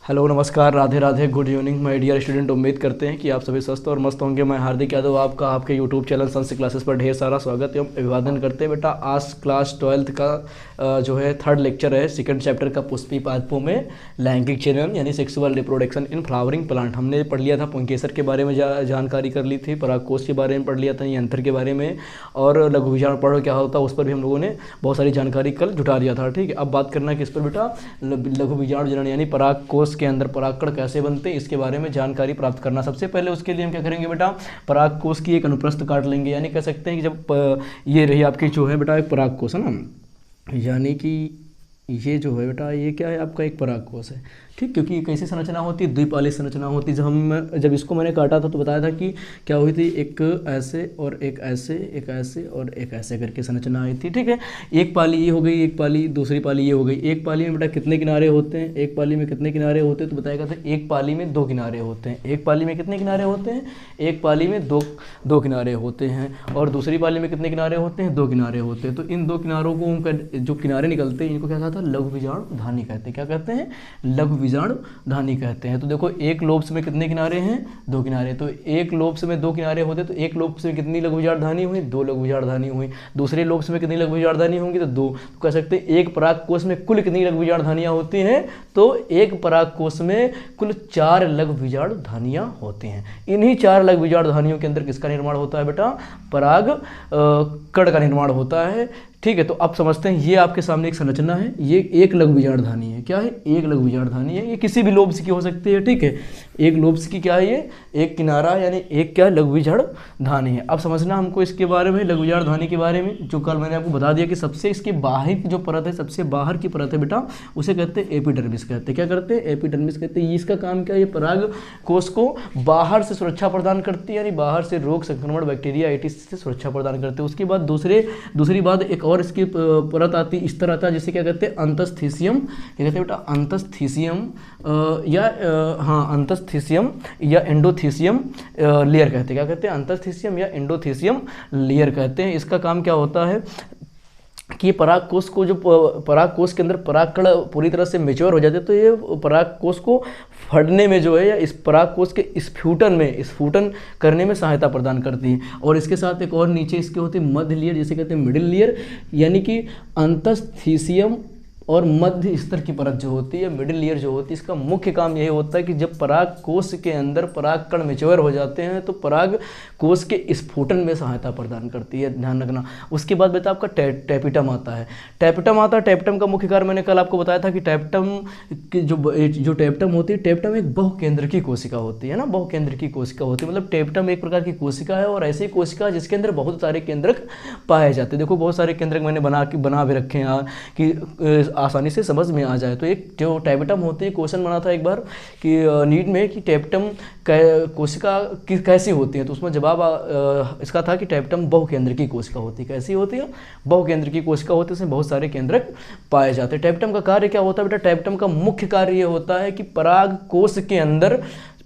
Hello, नमस्कार, Radhe Radhe, good evening my dear student. उम्मीद करते हैं कि आप सभी स्वस्थ और मस्त होंगे। मैं हार्दिक यादव आपका आपके यूट्यूब चैनल संस्कृत क्लासेस पर ढेर सारा स्वागत एवं अभिवादन करते हैं। बेटा आज क्लास 12th का जो है थर्ड लेक्चर है, सेकंड चैप्टर का पुष्पी पादपों में लैंगिक चयन यानी sexual reproduction in flowering plant. हमने पढ़ लिया था पुंकेसर के बारे में, जानकारी कर ली थी, परागकोश के बारे में पढ़ लिया था, यंत्र के बारे में, और लघु बीजाणु पर्व क्या होता है उस पर भी हम लोगों ने बहुत सारी जानकारी कल जुटा लिया था। ठीक है, अब बात करना है किस पर बेटा, लघु बीजाणु जनन यानी परागकोश के अंदर परागकण कैसे बनते हैं इसके बारे में जानकारी प्राप्त करना। सबसे पहले उसके लिए हम क्या करेंगे बेटा, परागकोश की एक अनुप्रस्थ काट लेंगे। यानी कह सकते हैं कि जब ये रही आपकी जो है बेटा एक परागकोश है ना, यानी कि ये जो है बेटा ये क्या है आपका एक परागकोश है। ठीक, क्योंकि ये कैसी संरचना होती है, द्विपाली संरचना होती है। जब इसको मैंने काटा था तो बताया था कि क्या हुई थी, एक ऐसे और एक ऐसे, एक ऐसे और एक ऐसे करके संरचना आई थी। ठीक है, एक पाली ये हो गई, एक पाली, दूसरी पाली ये हो गई। एक पाली में बेटा कितने किनारे होते हैं, एक पाली में कितने किनारे होते हैं तो बताएगा था एक पाली में 2 किनारे होते हैं। एक पाली में कितने किनारे होते हैं, एक पाली में दो किनारे होते हैं, और दूसरी पाली में कितने किनारे होते हैं, 2 किनारे होते हैं। तो इन 2 किनारों को जो किनारे निकलते हैं इनको क्या कहता है, लघु बीजाणु धानी कहते हैं। क्या कहते हैं, लघु बीजाणु धानी कहते हैं। तो देखो एक लोब्स में कितने किनारे हैं, 2 किनारे। तो एक लोब्स में 2 किनारे होते तो एक लोब्स में कितनी लघु बीजाणु धानी हुई, 2 लघु बीजाणु धानी हुई। दूसरे लोब्स में कितनी लघु बीजाणु धानी होंगी तो 2। तो कह सकते हैं एक परागकोश में कुल कितनी लघु बीजाणु धानियां होती हैं, तो एक परागकोश में कुल 4 लघु बीजाणु धानियां होती हैं। इन्हीं 4 लघु बीजाणु धानियों के अंदर किसका निर्माण होता है बेटा, पराग कण का निर्माण होता है। ठीक है, तो अब समझते हैं, ये आपके सामने एक संरचना है, ये एक लघु बीजाणु धानी है। क्या है, एक लघु बीजाणु धानी है। ये किसी भी लोब्स की हो सकती है। ठीक है, एक लोब्स की क्या है, ये एक किनारा यानी एक क्या लघु बीजाणु धानी है। अब समझना हमको इसके बारे में, लघु बीजाणु धानी के बारे में, जो कल मैंने आपको बता दिया कि सबसे इसके बाहर की जो परत है, सबसे बाहर की परत है बेटा, उसे कहते हैं एपिडर्मिस कहते हैं। क्या करते हैं, एपिडर्मिस कहते हैं। इसका काम क्या है, ये पराग कोश को बाहर से सुरक्षा प्रदान करती है, यानी बाहर से रोग संक्रमण बैक्टीरिया आइटिस से सुरक्षा प्रदान करते हैं। उसके बाद दूसरी बात एक और इसकी परत आती, इस तरह आता है जिसे क्या कहते हैं, अंतस्थीसियम। क्या कहते हैं बेटा, अंतस्थीसियम अंतस्थीसियम या एंडोथीसियम लेयर कहते हैं। क्या कहते हैं, अंतस्थीसियम या एंडोथीसियम लेयर कहते हैं। इसका काम क्या होता है कि परागकोश को, जो परागकोश के अंदर परागकण पूरी तरह से मेच्योर हो जाते हैं तो ये परागकोश को फटने में जो है, या इस परागकोश के स्फुटन करने में सहायता प्रदान करती है। और इसके साथ एक और नीचे इसके होती है मध्य लेयर, जिसे कहते हैं मिडिल लेयर, यानी कि अंतस्थीसियम और मध्य स्तर की परत जो होती है, मिडिल लेयर जो होती है, इसका मुख्य काम यही होता है कि जब परागकोश के अंदर परागकण मेच्योर हो जाते हैं तो परागकोश के स्फुटन में सहायता प्रदान करती है, ध्यान रखना। उसके बाद बेटा आपका टेपिटम आता है। टेपिटम का मुख्य कार्य मैंने कल आपको बताया था कि टेपिटम की जो टेपिटम होती है, टेपिटम एक बहुकेंद्र की कोशिका होती है ना, बहुकेंद्र की कोशिका होती है। मतलब टेपिटम एक प्रकार की कोशिका है, और ऐसी कोशिका जिसके अंदर बहुत सारे केंद्रक पाए जाते हैं। देखो बहुत सारे केंद्रक मैंने बना भी रखे हैं कि आसानी से समझ में आ जाए। तो एक जो टेपिटम होती है, क्वेश्चन बना था एक बार कि नीट में कि टेपिटम कोशिका कैसी होती है, तो उसमें जवाब इसका था कि टेपिटम बहुकेंद्र की कोशिका होती है। कैसी होती है, बहुकेंद्र की कोशिका होती है, उसमें बहुत सारे केंद्रक पाए जाते हैं। टेपिटम का कार्य क्या होता है बेटा, टेपिटम का मुख्य कार्य ये होता है कि परागकोश के अंदर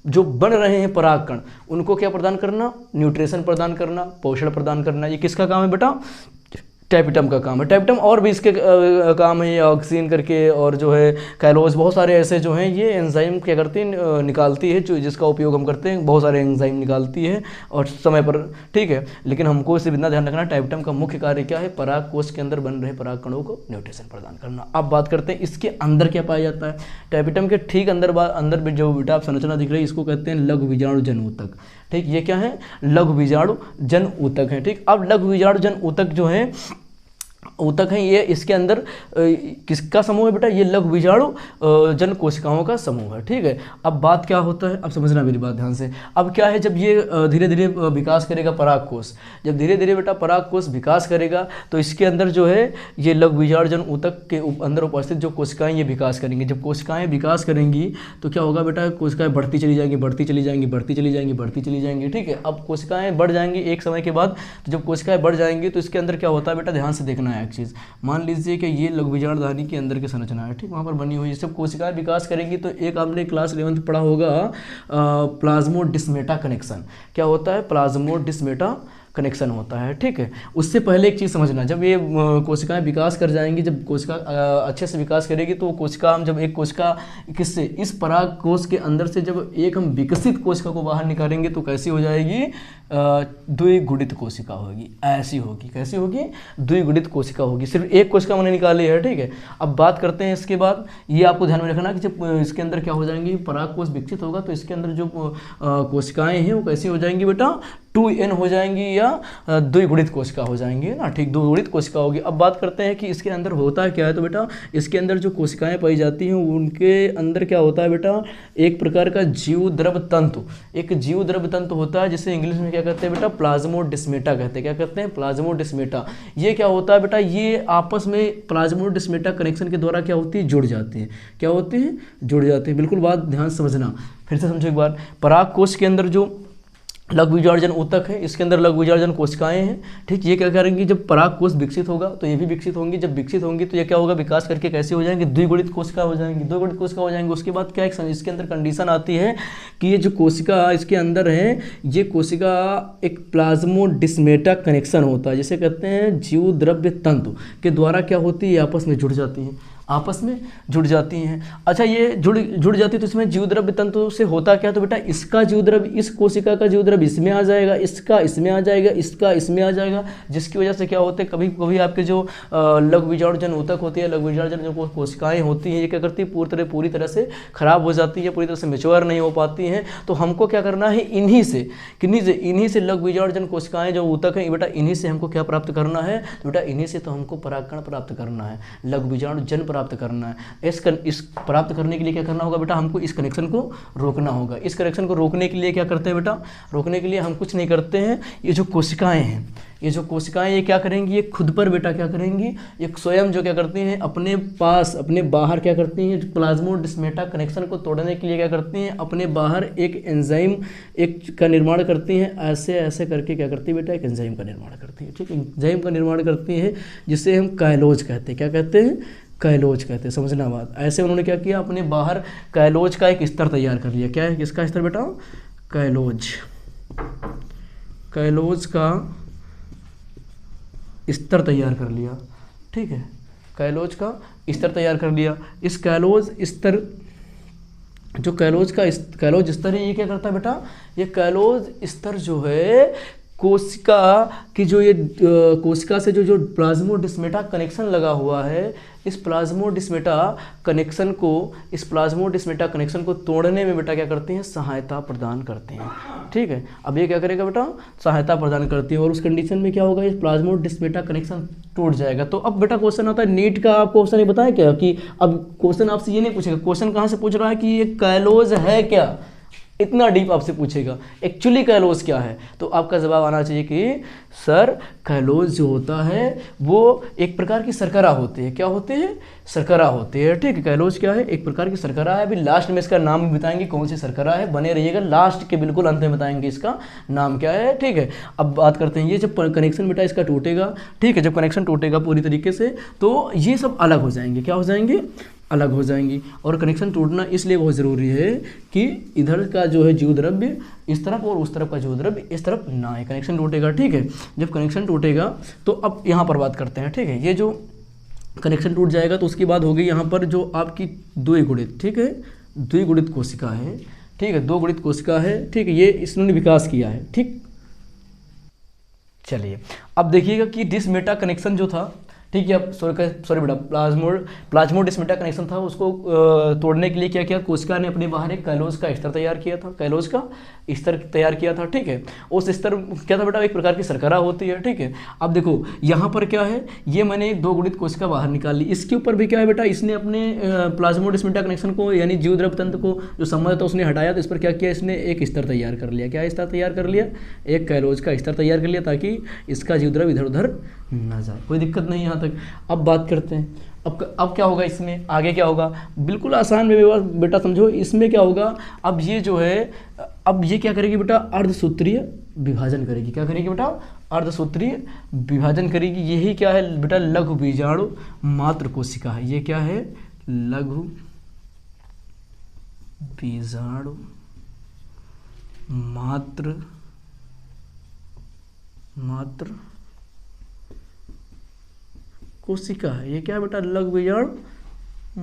जो बन रहे हैं परागकण, उनको क्या प्रदान करना, न्यूट्रिशन प्रदान करना, पोषण प्रदान करना। ये किसका काम है बेटा, टेपिटम का काम है। टेपिटम और भी इसके काम है, ऑक्सीजन करके, और जो है कैलोज, बहुत सारे ऐसे जो हैं ये एंजाइम क्या करती है, निकालती है, जो जिसका उपयोग हम करते हैं, बहुत सारे एंजाइम निकालती है और समय पर। ठीक है, लेकिन हमको इसे इतना ध्यान रखना, टेपिटम का मुख्य कार्य क्या है, परागकोश के अंदर बन रहे परागकणों को न्यूट्रिशन प्रदान करना। अब बात करते हैं इसके अंदर क्या पाया जाता है। टेपिटम के ठीक अंदर जो बेटा आप संरचना दिख रही है, इसको कहते हैं लघु बीजाणु जन ऊतक। ठीक, ये क्या है, लघु बीजाणु जन ऊतक है। ठीक, अब लघु बीजाणु जन ऊतक जो है, ऊतक है ये, इसके अंदर किसका समूह है बेटा, ये लघु बीजाणु जन कोशिकाओं का समूह है। ठीक है, अब बात क्या होता है, अब समझना मेरी बात ध्यान से। अब क्या है, जब ये धीरे धीरे विकास करेगा परागकोश, जब धीरे धीरे बेटा परागकोश विकास करेगा तो इसके अंदर जो है ये लघु बीजाणु जन ऊतक के अंदर उपस्थित जो कोशिकाएं ये विकास करेंगी। जब कोशिकाएं विकास करेंगी तो क्या होगा बेटा, कोशिकाएं बढ़ती चली जाएंगी, बढ़ती चली जाएंगी, बढ़ती चली जाएंगी, बढ़ती चली जाएंगी। ठीक है, अब कोशिकाएं बढ़ जाएंगी एक समय के बाद। तो जब कोशिकाएं बढ़ जाएंगी तो इसके अंदर क्या होता है बेटा, ध्यान से देखना है एक चीज़। मान लीजिए कि ये लघु बीजाणु धानी के अंदर की संरचना है। ठीक, वहाँ पर बनी हुई जब कोशिकाएं विकास करेंगी तो एक आपने क्लास 11th पढ़ा होगा प्लाज्मोडिस्मेटा कनेक्शन। क्या होता है, प्लाज्मोडिस्मेटा कनेक्शन होता है, ठीक है। उससे पहले एक चीज़ समझना, जब ये कोशिकाएं विकास कर जाएंगी, जब कोशिका अच्छे से विकास करेगी तो कोशिका हम जब एक कोशिका किससे, इस पराग कोश के अंदर से जब एक हम विकसित कोशिका को बाहर निकालेंगे तो कैसी हो जाएगी, द्विगुणित कोशिका होगी, ऐसी होगी। कैसी होगी, द्विगुणित कोशिका होगी। सिर्फ एक कोशिका मैंने निकाली है, ठीक है। अब बात करते हैं इसके बाद, ये आपको ध्यान में रखना कि जब इसके अंदर क्या हो जाएंगी, पराग कोश विकसित होगा तो इसके अंदर जो कोशिकाएं हैं वो कैसी हो जाएंगी बेटा, 2n हो जाएंगी या द्विगुणित कोशिका हो जाएंगी ना, ठीक, द्विगुणित कोशिका होगी। अब बात करते हैं कि इसके अंदर होता है क्या है, तो बेटा इसके अंदर जो कोशिकाएं पाई जाती हैं उनके अंदर क्या होता है बेटा, एक प्रकार का जीव द्रव तंतु, एक जीव द्रव तंतु होता है जिसे इंग्लिश में क्या कहते हैं बेटा, प्लाज्मोडेस्माटा कहते हैं। क्या कहते हैं, प्लाज्मोडेस्माटा। ये क्या होता है बेटा, ये आपस में प्लाज्मोडेस्माटा कनेक्शन के द्वारा क्या होती है, जुड़ जाती है। क्या होती है, जुड़ जाती है। बिल्कुल बात ध्यान समझना, फिर से समझो एक बार। पराग कोश के अंदर जो लघु विजार्जन ऊतक है, इसके अंदर लघु विजार्जन कोशिकाएं हैं, ठीक। ये क्या करेंगी, जब पराग कोश विकसित होगा तो ये भी विकसित होंगी। जब विकसित होंगी तो ये क्या होगा, विकास करके कैसे हो जाएंगे, द्विगुणित कोशिका हो जाएंगी, द्विगुणित कोशिका हो जाएंगे। उसके बाद क्या इसके अंदर कंडीशन आती है कि ये जो कोशिका इसके अंदर है, ये कोशिका एक प्लाज्मोडेस्माटा कनेक्शन होता है, जिसे कहते हैं जीव द्रव्य तंतु के द्वारा क्या होती है, आपस में जुड़ जाती हैं, आपस में जुड़ जाती हैं। अच्छा, ये जुड़ जाती है तो इसमें जीव द्रव्य तंतु से होता क्या, तो बेटा इसका जीव द्रव्य, इस कोशिका का जीव द्रव्य इसमें आ जाएगा, इसका इसमें आ जाएगा, इसका इसमें आ जाएगा, जिसकी वजह से क्या होते हैं, कभी कभी आपके जो लघु विजार्जन ऊतक होती है, लघु विजार्जन जो कोशिकाएं होती हैं, ये क्या करती है, पूरी तरह से खराब हो जाती है, पूरी तरह से मैच्योर नहीं हो पाती हैं। तो हमको क्या करना है, इन्हीं से लघु विजार्जन कोशिकाएं जो ऊतक है बेटा, इन्हीं से हमको क्या प्राप्त करना है, तो बेटा इन्हीं से तो हमको परागकण प्राप्त करना है, लघु विजार्जन प्राप्त करना है। इस प्राप्त करने के लिए क्या करना होगा बेटा, हमको इस कनेक्शन को रोकना होगा। इस कनेक्शन को रोकने के लिए क्या करते हैं बेटा, रोकने के लिए हम कुछ नहीं करते हैं, ये जो कोशिकाएं हैं, ये जो कोशिकाएं ये क्या करेंगी, ये खुद पर बेटा क्या करेंगी, ये स्वयं जो क्या करती हैं, अपने पास अपने बाहर क्या करती हैं, प्लाज्मोडेस्माटा कनेक्शन को तोड़ने के लिए क्या करती हैं, अपने बाहर एक एंजाइम एक का निर्माण करती हैं। ऐसे ऐसे करके क्या करती है बेटा, एक एंजाइम का निर्माण करती है, ठीक है, एंजाइम का निर्माण करती है, जिसे हम काइलोज कहते हैं। क्या कहते हैं, काइलोज कहते हैं, समझना बात। ऐसे उन्होंने क्या किया, अपने बाहर काइलोज का एक स्तर तैयार कर लिया। क्या है, किसका स्तर बेटा, काइलोज, काइलोज का स्तर तैयार कर लिया, ठीक है, काइलोज का स्तर तैयार कर लिया। इस काइलोज स्तर, जो काइलोज स्तर है, ये क्या करता है बेटा, ये काइलोज स्तर जो है कोशिका की, जो ये कोशिका से जो प्लाज्मोडेस्माटा कनेक्शन लगा हुआ है, इस प्लाज्मोडेस्माटा कनेक्शन को तोड़ने में बेटा क्या करते हैं, सहायता प्रदान करते हैं, ठीक है। अब ये क्या करेगा बेटा, सहायता प्रदान करती है, और उस कंडीशन में क्या होगा, इस प्लाज्मोडेस्माटा कनेक्शन टूट जाएगा। तो अब बेटा क्वेश्चन आता है, नीट का आपको क्वेश्चन ये बताया क्या, कि अब क्वेश्चन आपसे ये नहीं पूछेगा, क्वेश्चन कहाँ से पूछ रहा है कि ये काइलोज है क्या, इतना डीप आपसे पूछेगा, एक्चुअली काइलोज क्या है। तो आपका जवाब आना चाहिए कि सर काइलोज जो होता है वो एक प्रकार की शर्करा होती है। क्या होते हैं, शर्करा होते हैं, ठीक है। काइलोज क्या है, एक प्रकार की शर्करा है। अभी लास्ट में इसका नाम भी बताएंगे कौन सी शर्करा है, बने रहिएगा, लास्ट के बिल्कुल अंत में बताएंगे इसका नाम क्या है, ठीक है। अब बात करते हैं, ये जब कनेक्शन बेटा इसका टूटेगा, ठीक है, जब कनेक्शन टूटेगा पूरी तरीके से तो ये सब अलग हो जाएंगे। क्या हो जाएंगे, अलग हो जाएंगी। और कनेक्शन टूटना इसलिए बहुत ज़रूरी है कि इधर का जो है जीव द्रव्य इस तरफ और उस तरफ का जीव द्रव्य इस तरफ ना है, कनेक्शन टूटेगा, ठीक है। जब कनेक्शन टूटेगा तो अब यहाँ पर बात करते हैं, ठीक है। ये जो कनेक्शन टूट जाएगा तो उसके बाद होगी यहाँ पर जो आपकी द्विगुणित, ठीक है, द्विगुणित कोशिका है, ठीक है, 2 गुणित कोशिका है, ठीक है, ये इसने विकास किया है, ठीक। चलिए अब देखिएगा कि डिस्मेटा कनेक्शन जो था, ठीक है, अब सॉरी बेटा, प्लाज्मोडेस्माटा कनेक्शन था, उसको तोड़ने के लिए क्या किया, कोशिका ने अपने बाहर एक काइलोज का स्तर तैयार किया था, काइलोज का स्तर तैयार किया था, ठीक है। उस स्तर क्या था बेटा, एक प्रकार की शर्करा होती है, ठीक है। अब देखो यहाँ पर क्या है, ये मैंने 2 गुणित कोशिका बाहर निकाल ली, इसके ऊपर भी क्या है बेटा, इसने अपने प्लाज्मोडेस्माटा कनेक्शन को यानी जीव द्रव्य तंत्र को जो संबंध था उसने हटाया, तो इस पर क्या किया, इसने एक स्तर तैयार कर लिया। क्या स्तर तैयार कर लिया, एक काइलोज का स्तर तैयार कर लिया, ताकि इसका जीव द्रव्य इधर उधर ना जाए, कोई दिक्कत नहीं यहाँ तक। अब बात करते हैं, अब क्या होगा, इसमें आगे क्या होगा, बिल्कुल आसान में बेटा समझो, इसमें क्या होगा, अब ये जो है, अब ये क्या करेगी बेटा, अर्धसूत्रीय विभाजन करेगी। क्या करेगी बेटा, अर्धसूत्रीय विभाजन करेगी। यही क्या है बेटा, लघु बीजाणु मात्र कोशिका है। ये क्या है, लघु बीजाणु मात्र मात्र कोशिका है। ये क्या है बेटा, लघु बीजाणु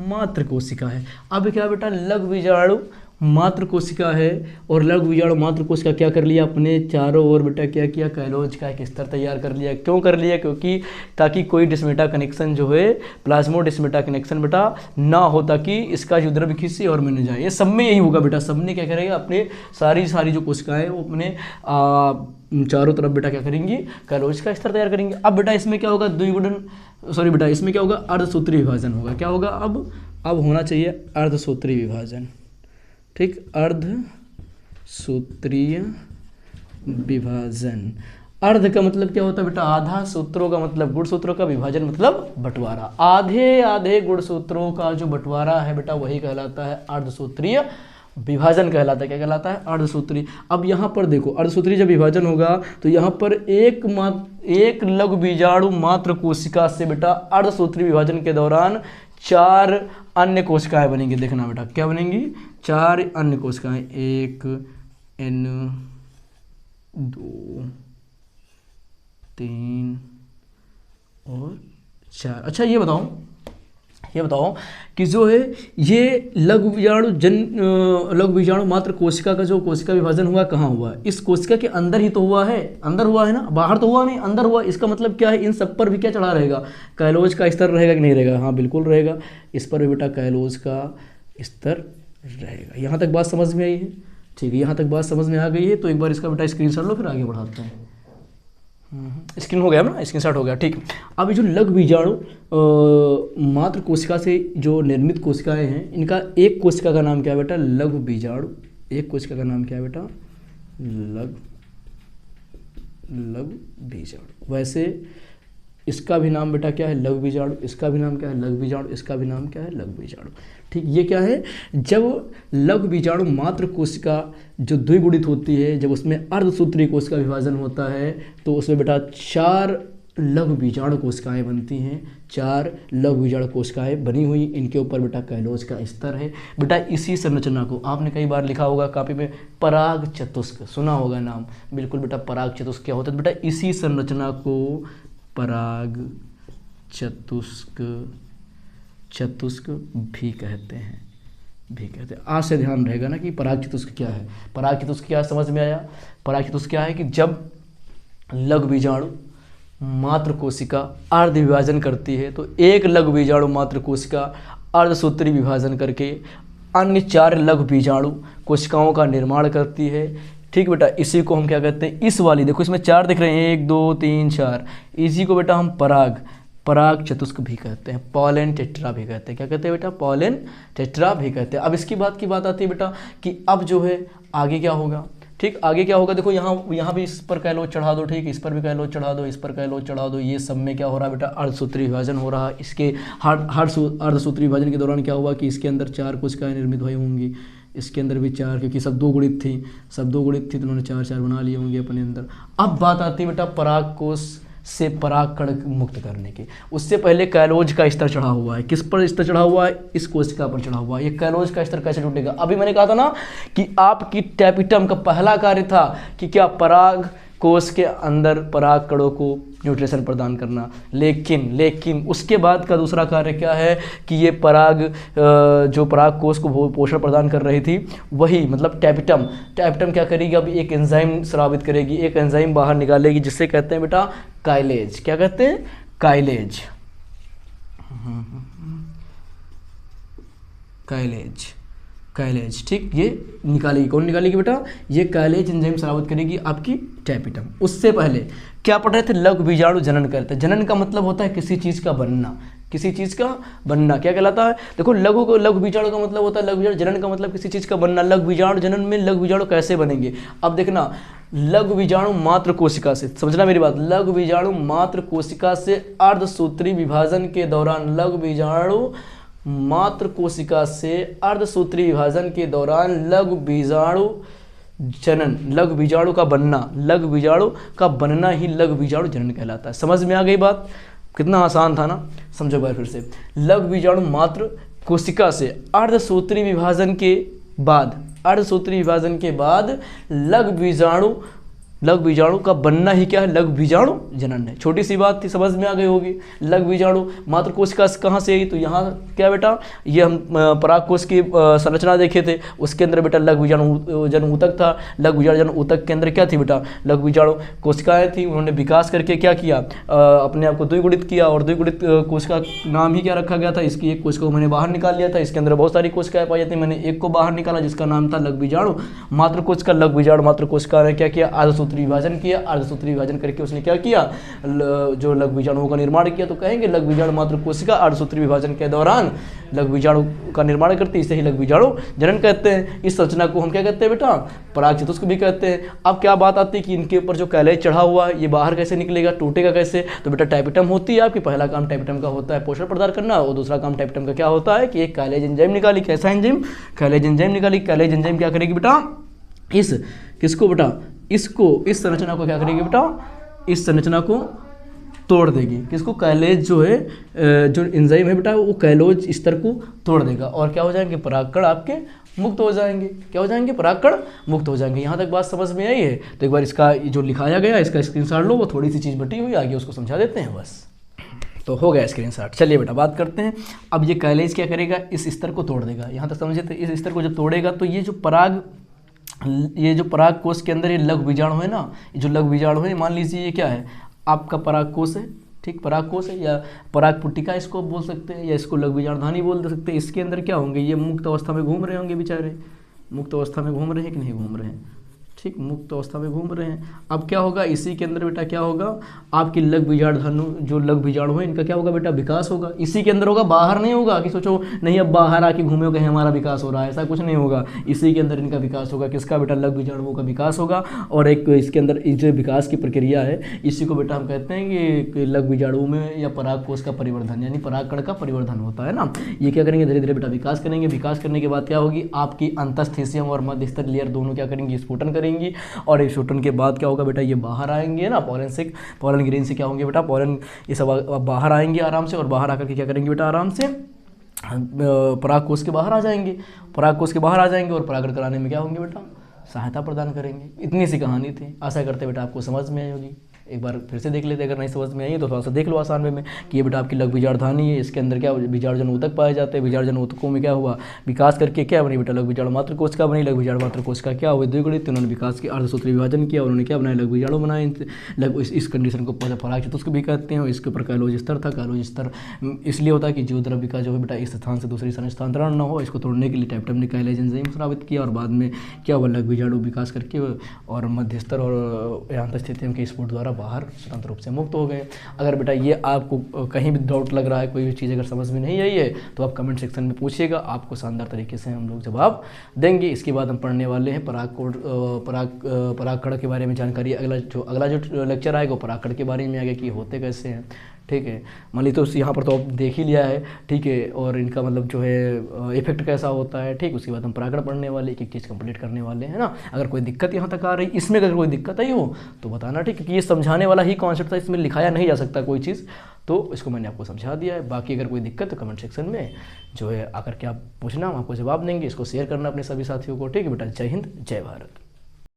मात्र कोशिका है। अब क्या बेटा, लघु बीजाणु मात्र कोशिका है, और लघु बीजाणु मात्र कोशिका क्या कर लिया, अपने चारों ओर बेटा क्या किया, कैलोज का एक स्तर तैयार कर लिया। क्यों कर लिया, क्योंकि ताकि कोई डिस्मेटा कनेक्शन जो है, प्लाज्मोडिस्मेटा कनेक्शन बेटा ना हो, ताकि इसका जो द्रव्य किसी और में न जाए। ये सब में यही होगा बेटा, सब ने क्या करेगा, अपने सारी जो कोशिकाएं वो अपने चारों तरफ बेटा क्या करेंगी, कैलोज का स्तर तैयार करेंगे। अब बेटा इसमें क्या होगा, इसमें क्या होगा, अर्धसूत्री विभाजन होगा। क्या होगा, अब होना चाहिए अर्धसूत्री विभाजन। ठीक, अर्धसूत्रीय विभाजन। अर्ध का मतलब क्या होता है बेटा, आधा, सूत्रों का मतलब गुणसूत्रों का, विभाजन मतलब बंटवारा। आधे गुणसूत्रों का जो बंटवारा है बेटा वही कहलाता है अर्धसूत्रीय विभाजन कहलाता है। क्या कहलाता है, अर्धसूत्री। अब यहाँ पर देखो, अर्धसूत्री जब विभाजन होगा तो यहाँ पर एक लघु बीजाणु मात्र कोशिका से बेटा अर्धसूत्री विभाजन के दौरान 4 अन्य कोशिकाएं बनेंगी। देखना बेटा क्या बनेंगी, 4 अन्य कोशिकाएं, 1 N 2 3 और 4। अच्छा ये बताओ कि जो है ये लघु बीजाणु मात्र कोशिका का जो कोशिका विभाजन हुआ कहाँ हुआ, इस कोशिका के अंदर ही तो हुआ है, अंदर हुआ है ना, बाहर तो हुआ नहीं, अंदर हुआ। इसका मतलब क्या है, इन सब पर भी क्या चढ़ा रहेगा, कैलोज का स्तर रहेगा कि नहीं रहेगा, हाँ बिल्कुल रहेगा। इस पर भी बेटा कैलोज का स्तर रहेगा। यहाँ तक बात समझ में आई है, ठीक है, यहाँ तक बात समझ में आ गई है। तो एक बार इसका बेटा स्क्रीनशॉट लो, फिर आगे बढ़ाते हैं। स्क्रीन हो गया ना, स्क्रीनशॉट हो गया, ठीक। अब जो लघु बीजाणु मात्र कोशिका से जो निर्मित कोशिकाएं हैं, इनका एक कोशिका का नाम क्या है बेटा, लघु बीजाणु। एक कोशिका का नाम क्या है बेटा, लघु बीजाणु। वैसे इसका भी नाम बेटा क्या है, लघु बीजाणु। इसका भी नाम क्या है, लघु बीजाणु। इसका भी नाम क्या है, लघु बीजाणु। ठीक, ये क्या है, जब लघु बीजाणु मात्र कोशिका जो द्विगुणित होती है, जब उसमें अर्धसूत्री कोशिका विभाजन होता है, तो उसमें बेटा 4 लघु बीजाणु कोशिकाएं बनती हैं। 4 लघु बीजाणु कोशिकाएं बनी हुई, इनके ऊपर बेटा कैलोज का स्तर है। बेटा इसी संरचना को आपने कई बार लिखा होगा कॉपी में, पराग चतुष्क, सुना होगा नाम, बिल्कुल बेटा पराग चतुष्क क्या होता है बेटा, इसी संरचना को पराग चतुष्क भी कहते हैं। आज से ध्यान रहेगा ना कि पराग चतुष्क क्या है। पराग चतुष्क क्या समझ में आया, पराग चतुष्क क्या है कि जब लघु बीजाणु मात्र कोशिका अर्ध विभाजन करती है, तो एक लघु बीजाणु मात्र कोशिका अर्धसूत्री विभाजन करके अन्य 4 लघु बीजाणु कोशिकाओं का निर्माण करती है। ठीक बेटा, इसी को हम क्या कहते हैं, इस वाली देखो इसमें 4 दिख रहे हैं, 1 2 3 4, इसी को बेटा हम पराग चतुष्क भी कहते हैं, पॉलन टेट्रा भी कहते हैं। क्या कहते हैं बेटा, पॉलन टेट्रा भी कहते हैं। अब इसकी बात आती है बेटा कि अब जो है आगे क्या होगा। ठीक, आगे क्या होगा, देखो यहाँ भी इस पर कैलोज चढ़ा दो, ठीक, इस पर भी कैलोज चढ़ा दो, इस पर कैलोज चढ़ा दो। ये सब में क्या हो रहा है बेटा, अर्धसूत्री विभाजन हो रहा है। इसके अर्धसूत्री विभाजन के दौरान क्या हुआ कि इसके अंदर 4 कोशिकाएं निर्मित हुई होंगी, इसके अंदर भी 4, क्योंकि सब दो गुणित थी तो उन्होंने 4 बना लिए होंगे अपने अंदर। अब बात आती है बेटा पराग कोश से परागकण मुक्त करने की। उससे पहले कैलोज का स्तर चढ़ा हुआ है। किस पर स्तर चढ़ा हुआ है, इस कोशिका पर चढ़ा हुआ है। ये कैलोज का स्तर कैसे टूटेगा, अभी मैंने कहा था ना कि आपकी टैपिटम का पहला कार्य था कि क्या, पराग कोश के अंदर पराग कणों को न्यूट्रिशन प्रदान करना, लेकिन उसके बाद का दूसरा कार्य क्या है कि ये जो पराग कोश को पोषण प्रदान कर रही थी, वही मतलब टैपिटम क्या करेगी, अब एक एंजाइम स्रावित करेगी, एक एंजाइम बाहर निकालेगी जिससे कहते हैं बेटा काइलेज। क्या कहते हैं, काइलेज। ठीक, ये निकालेगी, कौन निकालेगी बेटा, ये काइलेज एंजाइम स्रावित करेगी आपकी टैपिटम। उससे पहले क्या पढ़ रहे थे, लघु बीजाणु जनन करते हैं। जनन का मतलब होता है किसी चीज़ का बनना, क्या कहलाता है। देखो लघु बीजाणु का मतलब होता है लघु बीजाणु, जनन का मतलब किसी चीज़ का बनना। लघु बीजाणु जनन में लघु बीजाणु कैसे बनेंगे, अब देखना, लघु बीजाणु मात्र कोशिका से, समझना मेरी बात, लघु बीजाणु मात्र कोशिका से अर्धसूत्री विभाजन के दौरान, लघु बीजाणु मात्र कोशिका से अर्धसूत्री विभाजन के दौरान लघु बीजाणु जनन, लघु बीजाणु का बनना ही लघु बीजाणु जनन कहलाता है। समझ में आ गई बात, कितना आसान था ना, समझो बार फिर से। लघु बीजाणु मात्र कोशिका से अर्धसूत्री विभाजन के बाद लघु बीजाणु लघु बीजाणु का बनना ही क्या है, लघु बीजाणु जनन है। छोटी सी बात थी, समझ में आ गई होगी। लघु बीजाणु मात्र कोशिका कहाँ से आई, तो यहाँ क्या बेटा, ये हम पराग कोश की संरचना देखे थे, उसके अंदर बेटा लघु बीजाणु जन ऊतक था। लघु बीजाणु जन ऊतक के अंदर क्या थी बेटा, लघु बीजाणु कोशिकाएं थी। उन्होंने विकास करके क्या किया, अपने आप को द्विगुणित किया, और द्विगुणित कोशिका नाम ही क्या रखा गया था, इसकी एक कोशिका को मैंने बाहर निकाल लिया था। इसके अंदर बहुत सारी कोशिकाएं पाई जाती, मैंने एक को बाहर निकाला जिसका नाम था लघु बीजाणु मात्र कोशिका। लघु बीजाणु मात्र कोशिका ने क्या किया, अर्धसूत्री विभाजन किया। अर्धसूत्री विभाजन करके उसने क्या किया, जो लघु बीजाणुओं का निर्माण किया। तो कहेंगे लघु बीजाणु मात्र कोशिका अर्धसूत्री विभाजन के दौरान लघु बीजाणु का निर्माण करती है, इसे ही लघु बीजाणु जनन कहते हैं। इस संरचना को हम क्या कहते हैं बेटा, पराग चतुष्क भी कहते हैं। अब क्या बात आती है कि इनके ऊपर जो कैलेज चढ़ा हुआ है ये बाहर कैसे निकलेगा, टूटेगा कैसे, तो बेटा टाइपिटम होती है आपकी। पहला काम टाइपिटम का होता है पोषण प्रदान करना, और दूसरा काम टाइपिटम का क्या होता है कि एक कैलेज एंजाइम निकाली। कैसा एंजाइम, कैलेज एंजाइम निकाली। कैलेज एंजाइम क्या करेगी बेटा, इस किसको बेटा, इसको, इस संरचना को क्या करेगी बेटा, इस संरचना को तोड़ देगी। किसको, कैलेज जो है, जो एंजाइम है बेटा वो कैलोज स्तर को तोड़ देगा, और क्या हो जाएंगे, परागकण आपके मुक्त हो जाएंगे। क्या हो जाएंगे, परागकण मुक्त हो जाएंगे। यहाँ तक बात समझ में आई है। तो एक बार इसका जो लिखाया गया इसका स्क्रीनशॉट लो, वो थोड़ी सी चीज़ बटी हुई आगे उसको समझा देते हैं बस। तो हो गया स्क्रीनशॉट। चलिए बेटा बात करते हैं। अब ये कैलेज क्या करेगा, इस स्तर को तोड़ देगा। यहाँ तक समझे, तो इस स्तर को जब तोड़ेगा तो ये जो पराग कोश के अंदर ये लघु बीजाणु है ना, ये जो लघु बीजाणु है, मान लीजिए ये क्या है, आपका पराग कोश है, ठीक, पराग कोश है, या पराग पुट्टिका इसको बोल सकते हैं, या इसको लघु बीजाणुधानी बोल सकते हैं। इसके अंदर क्या होंगे, ये मुक्त अवस्था में घूम रहे होंगे बेचारे। मुक्त अवस्था में घूम रहे हैं कि नहीं घूम रहे हैं, ठीक, मुक्त अवस्था में घूम रहे हैं। अब क्या होगा, इसी के अंदर बेटा क्या होगा, आपकी लघु बीजाणु, जो लघु बीजाणु है इनका क्या होगा बेटा, विकास होगा। इसी के अंदर होगा, बाहर नहीं होगा कि सोचो नहीं अब बाहर आके घूमे हो कहीं हमारा विकास हो रहा है, ऐसा कुछ नहीं होगा। इसी के अंदर इनका विकास होगा। किसका बेटा, लघु बीजाणुओं का विकास होगा। और एक इसके अंदर जो विकास की प्रक्रिया है इसी को बेटा हम कहते हैं कि लघु बीजाणुओं में या पराग कोश का परिवर्धन, यानी परागकण का परिवर्धन होता है ना। ये क्या करेंगे, धीरे धीरे बेटा विकास करेंगे। विकास करने के बाद क्या होगी, आपकी अंतःस्थीशियम और मध्यस्तर लेयर दोनों क्या करेंगी, स्फुटन करेंगी। और स्फुटन के बाद क्या होगा बेटा, ये बाहर आएंगे ना, पोलन ग्रेन से क्या होंगे बेटा, पोलन ये सब बाहर आएंगे आराम से, और बाहर आकर के क्या करेंगे बेटा, आराम से पराग कोश के बाहर आ जाएंगे। पराग कोश के बाहर आ जाएंगे और परागण कराने में क्या होंगे बेटा, सहायता प्रदान करेंगे। इतनी सी कहानी थी। आशा करते बेटा आपको समझ में आई होगी। एक बार फिर से देख लेते, अगर नहीं समझ में आई तो थोड़ा सा देख लो आसान में कि ये बेटा आपकी लघु बीजाणुधानी है। इसके अंदर क्या बीजाणुजन ऊतक पाए जाते हैं। बीजाणुजन ऊतकों में क्या हुआ, विकास करके क्या बनी बेटा, लघु बीजाणु मात्र कोशिका बनी। लघु बीजाणु मात्र कोशिका क्या हुई, द्विगुणित। उन्होंने विकास के अर्धसूत्री विभाजन किया, उन्होंने क्या बनाया, लघु बीजाणु बनाए। इस कंडीशन को पराग चतुष्क भी कहते हैं। और इसके ऊपर कैलोज स्तर था। कैलोज स्तर इसलिए होता है कि जो द्रव्य का जो है बेटा इस स्थान से दूसरी स्थान स्थानांतरण न हो, इसको तोड़ने के लिए टाइपिटम ने कैलेज एंजाइम स्रावित किया। और बाद में क्या हुआ, लघु बीजाणु विकास करके और मध्यस्तर और अंतःस्थितियम के स्फुट द्वारा बाहर स्वतंत्र से मुक्त हो गए। अगर बेटा ये आपको कहीं भी डाउट लग रहा है, कोई भी चीज़ अगर समझ में नहीं आई है तो आप कमेंट सेक्शन में पूछिएगा, आपको शानदार तरीके से हम लोग जवाब देंगे। इसके बाद हम पढ़ने वाले हैं परागकण के बारे में जानकारी। अगला जो लेक्चर आएगा वो परागकण के बारे में आएगा कि होते कैसे हैं, ठीक है। मान ली तो यहाँ पर तो आप देख ही लिया है, ठीक है, और इनका मतलब जो है इफेक्ट कैसा होता है, ठीक। उसके बाद हम परागकण पढ़ने वाले, एक एक चीज़ कंप्लीट करने वाले हैं ना। अगर कोई दिक्कत यहाँ तक आ रही, इसमें अगर कोई दिक्कत आई हो तो बताना, ठीक, क्योंकि ये समझाने वाला ही कॉन्सेप्ट था, इसमें लिखाया नहीं जा सकता कोई चीज़, तो इसको मैंने आपको समझा दिया है। बाकी अगर कोई दिक्कत तो कमेंट सेक्शन में जो है आकर के आप पूछना, हम आपको जवाब देंगे। इसको शेयर करना अपने सभी साथियों को, ठीक है बेटा। जय हिंद, जय भारत।